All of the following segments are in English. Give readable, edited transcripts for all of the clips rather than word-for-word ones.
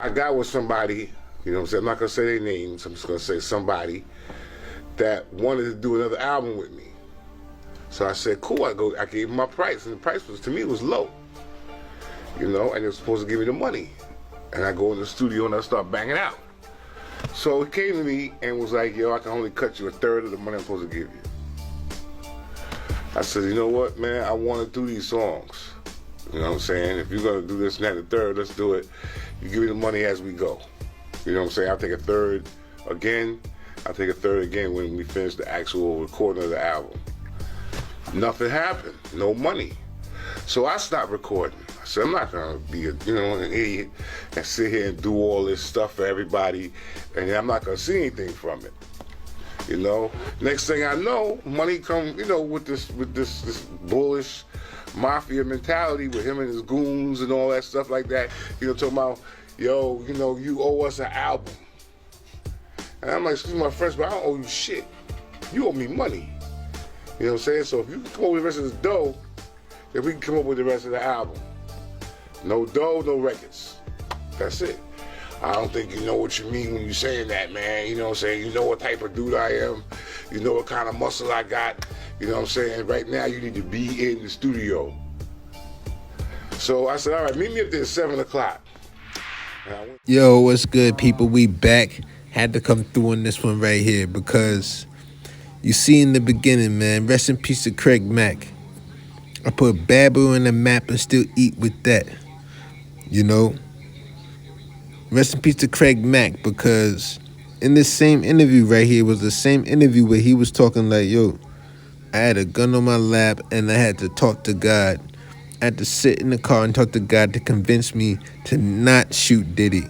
I got with somebody, you know what I'm saying? I'm not gonna say their names, I'm just gonna say somebody that wanted to do another album with me. So I said, cool, I gave him my price, and the price was, to me, was low. You know, and they were supposed to give me the money. And I go in the studio and I start banging out. So he came to me and was like, yo, I can only cut you a third of the money I'm supposed to give you. I said, you know what, man, I want to do these songs. You know what I'm saying? If you're gonna do this and that and the third, let's do it. You give me the money as we go. You know what I'm saying? I'll take a third again. I'll take a third again when we finish the actual recording of the album. Nothing happened, no money. So I stopped recording. I said, I'm not gonna be an idiot and sit here and do all this stuff for everybody, and I'm not gonna see anything from it. You know, next thing I know, money come, with this bullish mafia mentality with him and his goons and all that stuff like that. Talking about, yo, you owe us an album. And I'm like, excuse my French, but I don't owe you shit. You owe me money. You know what I'm saying? So if you can come up with the rest of the dough, then we can come up with the rest of the album. No dough, no records. That's it. I don't think you know what you mean when you're saying that, man. You know what I'm saying? You know what type of dude I am. You know what kind of muscle I got. You know what I'm saying? Right now, you need to be in the studio. So I said, all right, meet me up there at 7 o'clock. Yo, what's good, people? We back. Had to come through on this one right here because you see in the beginning, man, rest in peace to Craig Mack. I put Babu in the map and still eat with that. Rest in peace to Craig Mack, because in this same interview right here was the same interview where he was talking like, yo, I had a gun on my lap and I had to talk to God. I had to sit in the car and talk to God to convince me to not shoot Diddy,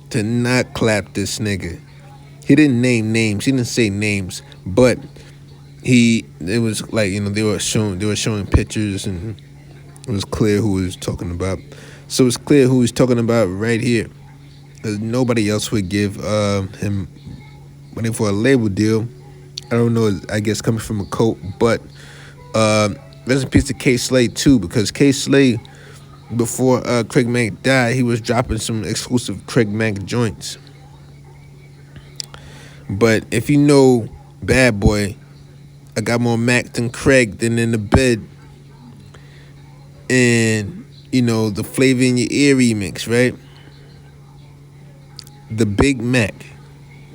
to not clap this nigga. He didn't name names. He didn't say names, but it was like, they were showing pictures, and it was clear who he was talking about. So it's clear who he's talking about right here. Because nobody else would give him money for a label deal. I don't know, I guess coming from a coat, but rest in peace to K Slade too, because K Slade, before Craig Mack died, he was dropping some exclusive Craig Mack joints. But if you know Bad Boy, I got more Mac than Craig than in the bed. And, the Flavor in Your Ear remix, right? The Big Mac.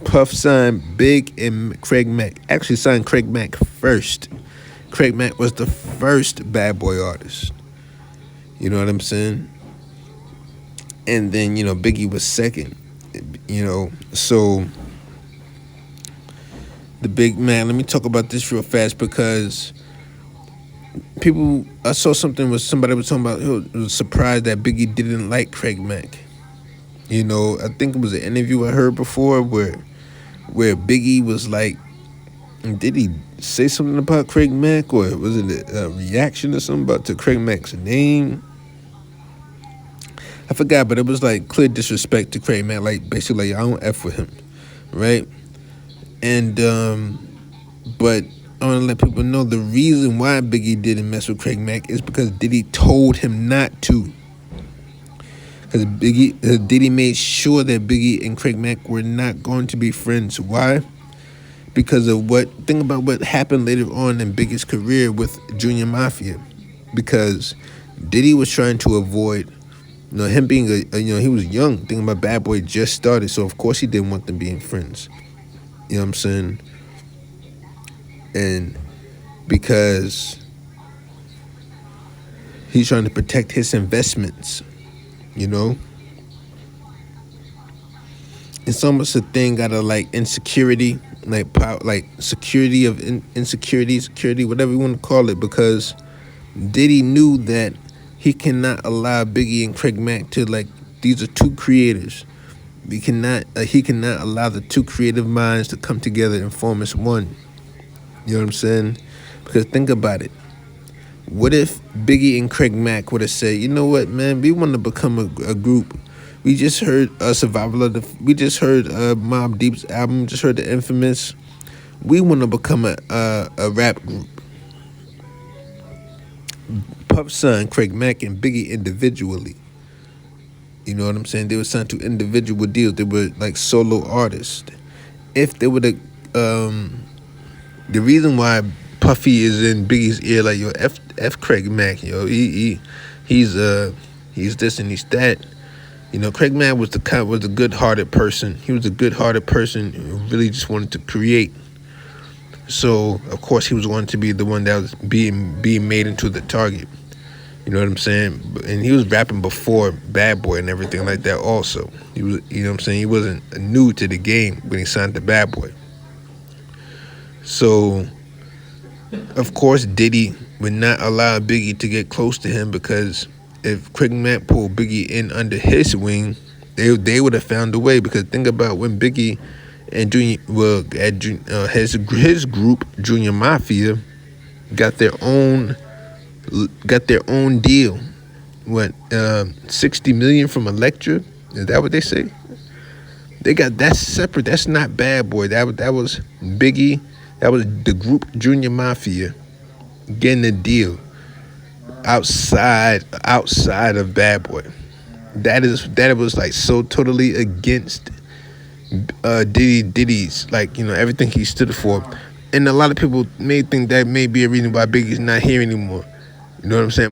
Puff signed Big and Craig Mack. Actually signed Craig Mack first. Craig Mack was the first Bad Boy artist. You know what I'm saying? And then, Biggie was second. So the Big Mac, let me talk about this real fast, because I saw something where somebody was talking about, who was surprised that Biggie didn't like Craig Mack. I think it was an interview I heard before where Biggie was like, did he say something about Craig Mack, or was it a reaction or something to Craig Mack's name? I forgot, but it was like clear disrespect to Craig Mack, like basically like, I don't F with him, right? And but I want to let people know the reason why Biggie didn't mess with Craig Mack is because Diddy told him not to. Because Diddy made sure that Biggie and Craig Mack were not going to be friends. Why? Because of think about what happened later on in Biggie's career with Junior Mafia. Because Diddy was trying to avoid, him being he was young. Thinking about Bad Boy just started, so of course he didn't want them being friends. You know what I'm saying? And because he's trying to protect his investments, It's almost a thing out of like insecurity, like power, like security of security, whatever you want to call it, because Diddy knew that he cannot allow Biggie and Craig Mack to, like, these are two creators. He cannot allow the two creative minds to come together and form as one. You know what I'm saying? Because think about it. What if Biggie and Craig Mack would have said, you know what, man, we want to become a group. We just heard we just heard Mobb Deep's album, just heard the Infamous. We want to become a rap group. Puff signed Craig Mack and Biggie individually. You know what I'm saying? They were signed to individual deals. They were like solo artists. If they were the reason why Puffy is in Biggie's ear, like, yo, F Craig Mack, yo, he's this and he's that. You know, Craig Mack was a good-hearted person. He was a good-hearted person who really just wanted to create. So of course he was going to be the one that was being made into the target. You know what I'm saying? And he was rapping before Bad Boy and everything like that also. He was, you know what I'm saying? He wasn't new to the game when he signed to Bad Boy. So, of course, Diddy would not allow Biggie to get close to him, because if Craig Mack pulled Biggie in under his wing, they would have found a way. Because think about when Biggie and Junior, his group, Junior Mafia, got their own deal. What, $60 million from Elektra? Is that what they say? They got that separate. That's not Bad Boy. That was Biggie. That was the group Junior Mafia getting a deal outside of Bad Boy. That was like so totally against Diddy's, like, you know, everything he stood for. And a lot of people may think that may be a reason why Biggie's not here anymore. You know what I'm saying?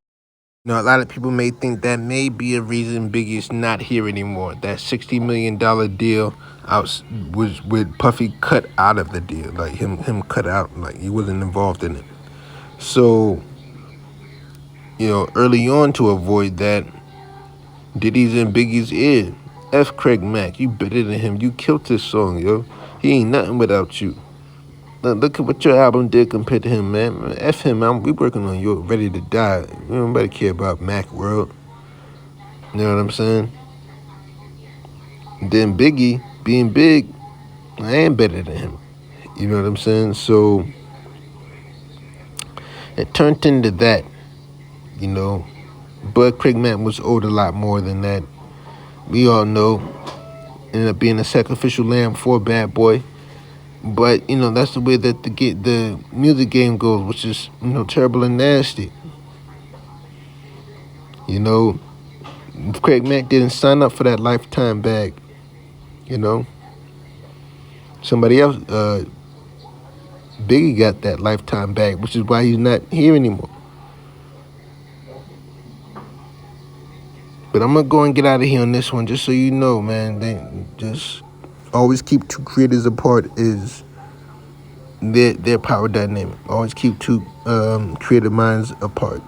You know, a lot of people may think that may be a reason Biggie's not here anymore. That $60 million deal was with Puffy cut out of the deal. Like him cut out, like he wasn't involved in it. So, you know, early on, to avoid that, Diddy's in Biggie's ear. F Craig Mack, you better than him. You killed this song, yo. He ain't nothing without you. Look at what your album did compared to him, man. F him, man. We working on you, Ready to Die. We don't better care about Mac World. You know what I'm saying? Then Biggie, being big, I ain't better than him. You know what I'm saying? So it turned into that, you know. But Craig Mack was owed a lot more than that. We all know. Ended up being a sacrificial lamb for Bad Boy. But, you know, that's the way that the music game goes, which is, you know, terrible and nasty. You know, Craig Mack didn't sign up for that lifetime bag, you know. Somebody else, Biggie got that lifetime bag, which is why he's not here anymore. But I'm going to go and get out of here on this one, just so you know, man. They just always keep two creators apart is their power dynamic. Always keep two creative minds apart.